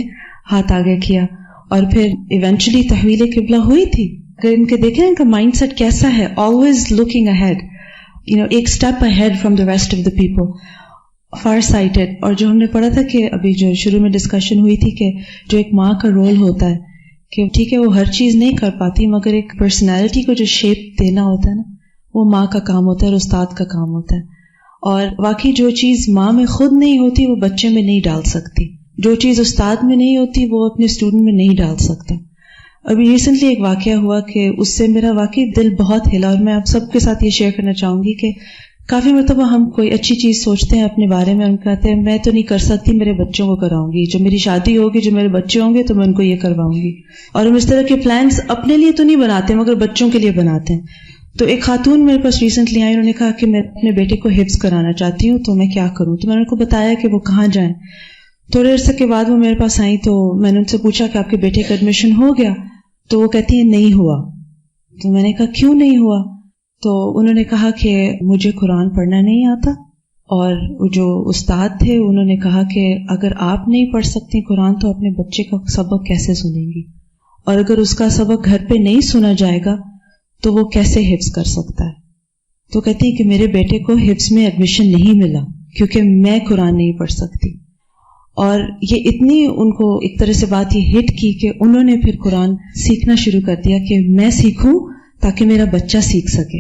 ہاتھ آگے کیا اور پھر ایونچولی تحویل قبلہ ہوئی تھی. اگر ان کے دیکھیں ان کا مائنڈ سیٹ کیسا ہے، آلویز لوکنگ اہیڈ، ایک step ahead from the rest of the people, far sighted. اور جو ہم نے پڑھا تھا کہ ابھی جو شروع میں ڈسکشن ہوئی تھی کہ جو ایک ماں کا رول ہوتا ہے کہ ٹھیک ہے وہ ہر چیز نہیں کر پاتی مگر ایک پرسنالٹی کو جو شیپ دینا ہوتا ہے نا وہ ماں کا کام ہوتا ہے اور استاد کا کام ہوتا ہے. اور واقعی جو چیز ماں میں خود نہیں ہوتی وہ بچے میں نہیں ڈال سکتی، جو چیز استاد میں نہیں ہوتی وہ اپنے اسٹوڈنٹ میں نہیں ڈال سکتا. ابھی ریسنٹلی ایک واقعہ ہوا کہ اس سے میرا واقعی دل بہت ہلا، اور میں آپ سب کے ساتھ یہ شیئر کرنا چاہوں گی کہ کافی مرتبہ ہم کوئی اچھی چیز سوچتے ہیں اپنے بارے میں، ہم کہتے ہیں میں تو نہیں کر سکتی، میرے بچوں کو کراؤں گی، جو میری شادی ہوگی، جو میرے بچے ہوں گے تو میں ان کو یہ کرواؤں گی. اور ہم اس طرح کے پلانس اپنے لیے تو نہیں بناتے مگر بچوں کے لیے بناتے ہیں. تو ایک خاتون میرے پاس ریسنٹلی آئی، انہوں نے کہا کہ میں اپنے بیٹے کو حفظ کرانا چاہتی ہوں تو میں کیا کروں. تو میں نے ان کو بتایا کہ وہ کہاں جائیں. تھوڑے عرصے کے بعد وہ میرے پاس آئی تو میں نے ان سے پوچھا کہ آپ کے بیٹے کا ایڈمیشن ہو گیا؟ تو وہ کہتی ہیں نہیں ہوا. تو میں نے کہا کیوں نہیں ہوا؟ تو انہوں نے کہا کہ مجھے قرآن پڑھنا نہیں آتا، اور جو استاد تھے انہوں نے کہا کہ اگر آپ نہیں پڑھ سکتی قرآن تو اپنے بچے کا سبق کیسے سنیں گی، اور اگر اس کا سبق گھر پہ نہیں سنا جائے گا تو وہ کیسے حفظ کر سکتا ہے. تو کہتی ہے کہ میرے بیٹے کو حفظ میں ایڈمیشن نہیں ملا کیونکہ میں قرآن نہیں پڑھ سکتی. اور یہ اتنی ان کو ایک طرح سے بات یہ ہٹ کی کہ انہوں نے پھر قرآن سیکھنا شروع کر دیا کہ میں سیکھوں تاکہ میرا بچہ سیکھ سکے.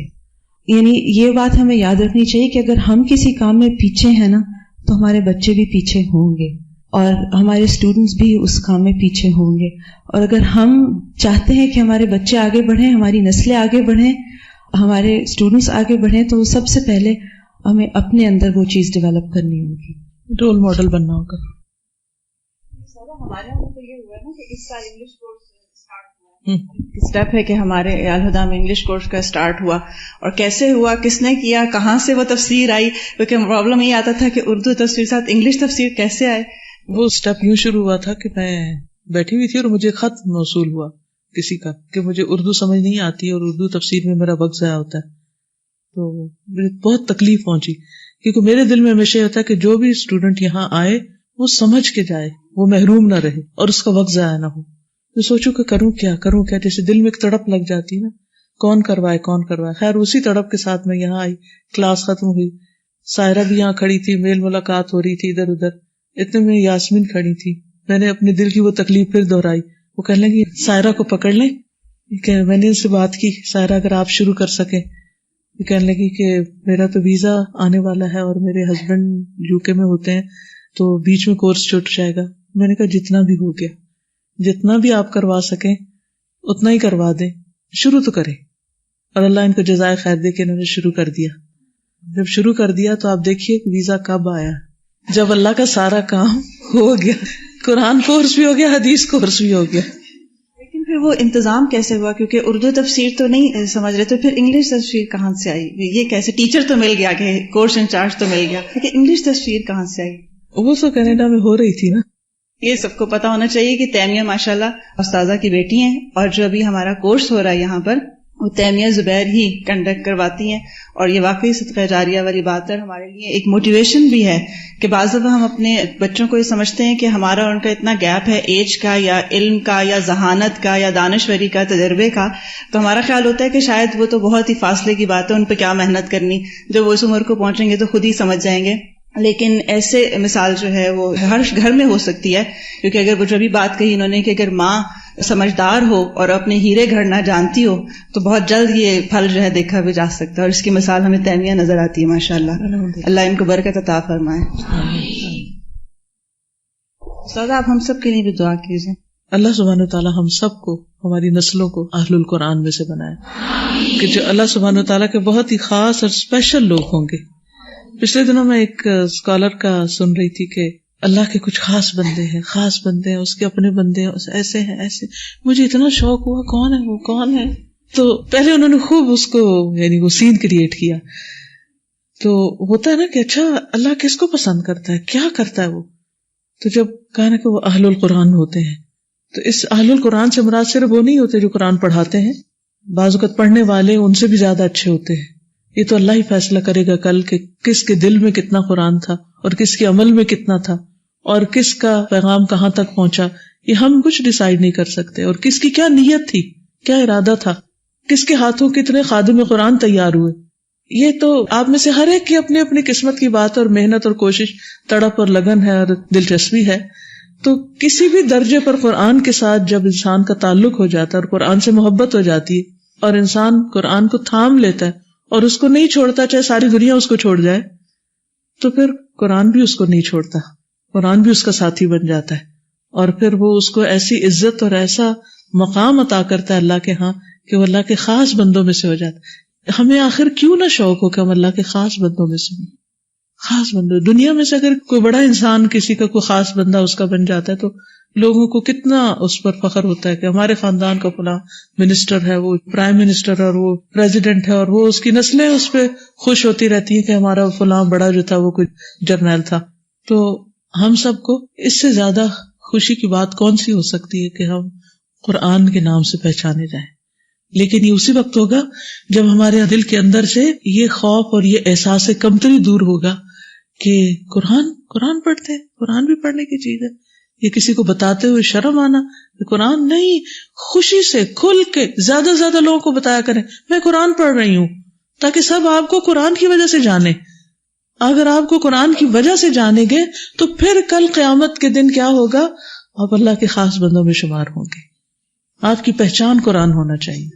یعنی یہ بات ہمیں یاد رکھنی چاہیے کہ اگر ہم کسی کام میں پیچھے ہیں نا تو ہمارے بچے بھی پیچھے ہوں گے اور ہمارے اسٹوڈنٹس بھی اس کام میں پیچھے ہوں گے. اور اگر ہم چاہتے ہیں کہ ہمارے بچے آگے بڑھیں، ہماری نسلیں آگے بڑھیں، ہمارے اسٹوڈنٹس آگے بڑھیں، تو سب سے پہلے ہمیں اپنے اندر وہ چیز ڈیولپ کرنی ہوگی، رول ماڈل بننا ہوگا. ہمارے یہاں تو یہ ہوا نا کہ اس سال انگلش کورس اسٹیپ ہے کہ ہمارے الہدیٰ میں انگلش کورس کا اسٹارٹ ہوا. اور کیسے ہوا، کس نے کیا، کہاں سے وہ تفسیر آئی، کیونکہ پرابلم یہ آتا تھا کہ اردو تفسیر ساتھ انگلش تفسیر کیسے آئے. وہ اسٹیپ یوں شروع ہوا تھا کہ میں بیٹھی ہوئی تھی اور مجھے خط موصول ہوا کسی کا کہ مجھے اردو سمجھ نہیں آتی اور اردو تفسیر میں میرا وقت ضائع ہوتا ہے. تو مجھے بہت تکلیف پہنچی کیونکہ میرے دل میں ہمیشہ ہوتا ہے کہ جو بھی اسٹوڈنٹ یہاں آئے وہ سمجھ کے جائے، وہ محروم نہ رہے اور اس کا وقت ضائع نہ ہو. تو سوچوں کہ کروں کیا، جیسے دل میں ایک تڑپ لگ جاتی نا، کون کروائے. خیر اسی تڑپ کے ساتھ میں یہاں آئی، کلاس ختم ہوئی، سائرہ بھی یہاں کھڑی تھی، میل ملاقات ہو رہی تھی ادھر ادھر، اتنے میں یاسمین کھڑی تھی. میں نے اپنے دل کی وہ تکلیف پھر دہرائی. وہ کہنے لگی سائرہ کو پکڑ لیں. کہ میں نے ان سے بات کی، سائرہ اگر آپ شروع کر سکیں. یہ کہنے لگی کہ میرا تو ویزا آنے والا ہے اور میرے ہسبینڈ UK میں ہوتے ہیں تو بیچ میں کورس چھوٹ جائے گا. میں نے کہا جتنا بھی ہو گیا، جتنا بھی آپ کروا سکیں اتنا ہی کروا دیں، شروع تو کریں. اور اللہ ان کو جزائے خیر دے کہ انہوں نے شروع کر دیا. جب شروع کر دیا تو آپ دیکھیے کہ ویزا کب آیا. جب اللہ کا سارا کام ہو گیا, قرآن کورس بھی ہو گیا, حدیث کورس بھی ہو گیا. لیکن پھر وہ انتظام کیسے ہوا؟ کیونکہ اردو تفسیر تو نہیں سمجھ رہے, تو پھر انگلش تفسیر کہاں سے آئی؟ یہ کیسے؟ ٹیچر تو مل گیا کہ کورس انچارج تو مل گیا, لیکن انگلش تفسیر کہاں سے آئی؟ وہ تو کینیڈا میں ہو رہی تھی نا. یہ سب کو پتا ہونا چاہیے کہ تیمیہ ماشاءاللہ استاذہ کی بیٹی ہیں, اور جو ابھی ہمارا کورس ہو رہا ہے یہاں پر وہ تیمیہ زبیر ہی کنڈکٹ کرواتی ہیں, اور یہ واقعی صدقہ جاریہ والی بات ہے. ہمارے لیے ایک موٹیویشن بھی ہے کہ بعض دفعہ ہم اپنے بچوں کو یہ سمجھتے ہیں کہ ہمارا اور ان کا اتنا گیپ ہے ایج کا یا علم کا یا ذہانت کا یا دانشوری کا, تجربے کا, تو ہمارا خیال ہوتا ہے کہ شاید وہ تو بہت ہی فاصلے کی بات ہے, ان پہ کیا محنت کرنی, جب وہ اس عمر کو پہنچیں گے تو خود ہی سمجھ جائیں گے. لیکن ایسے مثال جو ہے وہ ہر گھر میں ہو سکتی ہے, کیونکہ اگر وہ جو بھی بات کہی انہوں نے کہ اگر ماں سمجھدار ہو اور اپنے ہیرے گھڑنا جانتی ہو تو بہت جلد یہ پھل جو ہے دیکھا بھی جا سکتا ہے, اور اس کی مثال ہمیں تیمیہ نظر آتی ہے ماشاءاللہ. اللہ ان کو برکت عطا فرمائے. استاد آپ ہم سب کے لیے بھی دعا کیجیے. اللہ سبحانہ وتعالیٰ ہم سب کو, ہماری نسلوں کو اہل القرآن میں سے بنائے, کہ جو اللہ سبحانہ وتعالیٰ کے بہت ہی خاص اور اسپیشل لوگ ہوں گے. پچھلے دنوں میں ایک اسکالر کا سن رہی تھی کہ اللہ کے کچھ خاص بندے ہیں, خاص بندے ہیں, اس کے اپنے بندے ہیں, ایسے ہیں ایسے. مجھے اتنا شوق ہوا کون ہے وہ, کون ہے. تو پہلے انہوں نے خوب اس کو یعنی وہ سین کریٹ کیا. تو ہوتا ہے نا کہ اچھا اللہ کس کو پسند کرتا ہے, کیا کرتا ہے وہ. تو جب کہا نا کہ وہ اہل القرآن ہوتے ہیں, تو اس اہل القرآن سے مراد صرف وہ نہیں ہوتے جو قرآن پڑھاتے ہیں. بعض اوقات پڑھنے والے ان سے بھی زیادہ اچھے ہوتے ہیں. یہ تو اللہ ہی فیصلہ کرے گا کل کہ کس کے دل میں کتنا قرآن تھا اور کس کے عمل میں کتنا تھا اور کس کا پیغام کہاں تک پہنچا. یہ ہم کچھ ڈیسائیڈ نہیں کر سکتے. اور کس کی کیا نیت تھی, کیا ارادہ تھا, کس کے ہاتھوں کتنے خادم قرآن تیار ہوئے. یہ تو آپ میں سے ہر ایک کی اپنی اپنی قسمت کی بات اور محنت اور کوشش, تڑپ اور لگن ہے اور دلچسپی ہے. تو کسی بھی درجے پر قرآن کے ساتھ جب انسان کا تعلق ہو جاتا ہے اور قرآن سے محبت ہو جاتی ہے اور انسان قرآن کو تھام لیتا ہے اور اس کو نہیں چھوڑتا, چاہے ساری دنیا اس کو چھوڑ جائے, تو پھر قرآن بھی اس کو نہیں چھوڑتا, قرآن بھی اس کا ساتھی بن جاتا ہے. اور پھر وہ اس کو ایسی عزت اور ایسا مقام عطا کرتا ہے اللہ کے ہاں کہ وہ اللہ کے خاص بندوں میں سے ہو جاتا ہے. ہمیں آخر کیوں نہ شوق ہو کہ ہم اللہ کے خاص بندوں میں سے ہوں. خاص بندوں, دنیا میں سے اگر کوئی بڑا انسان کسی کا کوئی خاص بندہ اس کا بن جاتا ہے تو لوگوں کو کتنا اس پر فخر ہوتا ہے کہ ہمارے خاندان کا فلاں منسٹر ہے, وہ پرائم منسٹر اور وہ پریزیڈنٹ ہے, اور وہ اس کی نسلیں اس پہ خوش ہوتی رہتی ہیں کہ ہمارا فلاں بڑا جو تھا وہ کوئی جرنیل تھا. تو ہم سب کو اس سے زیادہ خوشی کی بات کون سی ہو سکتی ہے کہ ہم قرآن کے نام سے پہچانے جائیں. لیکن یہ اسی وقت ہوگا جب ہمارے دل کے اندر سے یہ خوف اور یہ احساس کمتری دور ہوگا کہ قرآن پڑھتے ہیں, قرآن بھی پڑھنے کی چیز ہے. یہ کسی کو بتاتے ہوئے شرم آنا کہ قرآن نہیں, خوشی سے کھل کے زیادہ سے زیادہ لوگوں کو بتایا کریں میں قرآن پڑھ رہی ہوں, تاکہ سب آپ کو قرآن کی وجہ سے جانے. اگر آپ کو قرآن کی وجہ سے جانیں گے تو پھر کل قیامت کے دن کیا ہوگا, آپ اللہ کے خاص بندوں میں شمار ہوں گے. آپ کی پہچان قرآن ہونا چاہیے.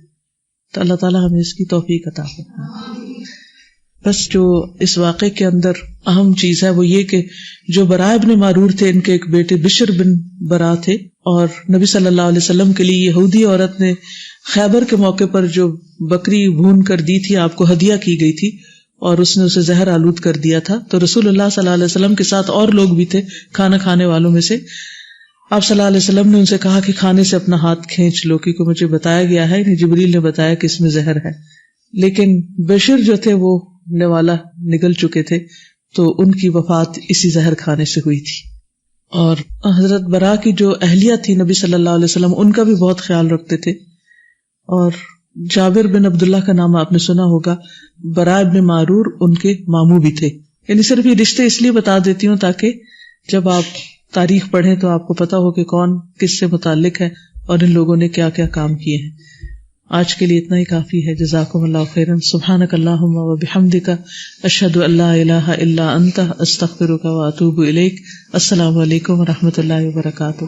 تو اللہ تعالیٰ ہمیں اس کی توفیق عطا فرمائے. بس جو اس واقعے کے اندر اہم چیز ہے وہ یہ کہ جو برا ابن معرور تھے, ان کے ایک بیٹے بشر بن برا تھے, اور نبی صلی اللہ علیہ وسلم کے لیے یہودی عورت نے خیبر کے موقع پر جو بکری بھون کر دی تھی آپ کو ہدیہ کی گئی تھی, اور اس نے اسے زہر آلود کر دیا تھا. تو رسول اللہ صلی اللہ علیہ وسلم کے ساتھ اور لوگ بھی تھے کھانا کھانے والوں میں سے. آپ صلی اللہ علیہ وسلم نے ان سے کہا کہ کھانے سے اپنا ہاتھ کھینچ لو, کیونکہ مجھے بتایا گیا ہے, جبریل نے بتایا کہ اس میں زہر ہے. لیکن بشر جو تھے وہ نوالا نگل چکے تھے, تو ان کی وفات اسی زہر کھانے سے ہوئی تھی. اور حضرت برا کی جو اہلیہ تھی نبی صلی اللہ علیہ وسلم ان کا بھی بہت خیال رکھتے تھے. اور جابر بن عبداللہ کا نام آپ نے سنا ہوگا, برا ابن معرور ان کے ماموں بھی تھے. یعنی صرف یہ رشتے اس لیے بتا دیتی ہوں تاکہ جب آپ تاریخ پڑھیں تو آپ کو پتا ہو کہ کون کس سے متعلق ہے اور ان لوگوں نے کیا کیا کام کیے ہیں. آج کے لیے اتنا ہی کافی ہے. جزاکم اللہ خیرا. سبحانک اللہم و بحمدک, اشہد ان لا الہ الا انت, استغفرک و اتوب الیک. السلام علیکم و رحمۃ اللہ وبرکاتہ.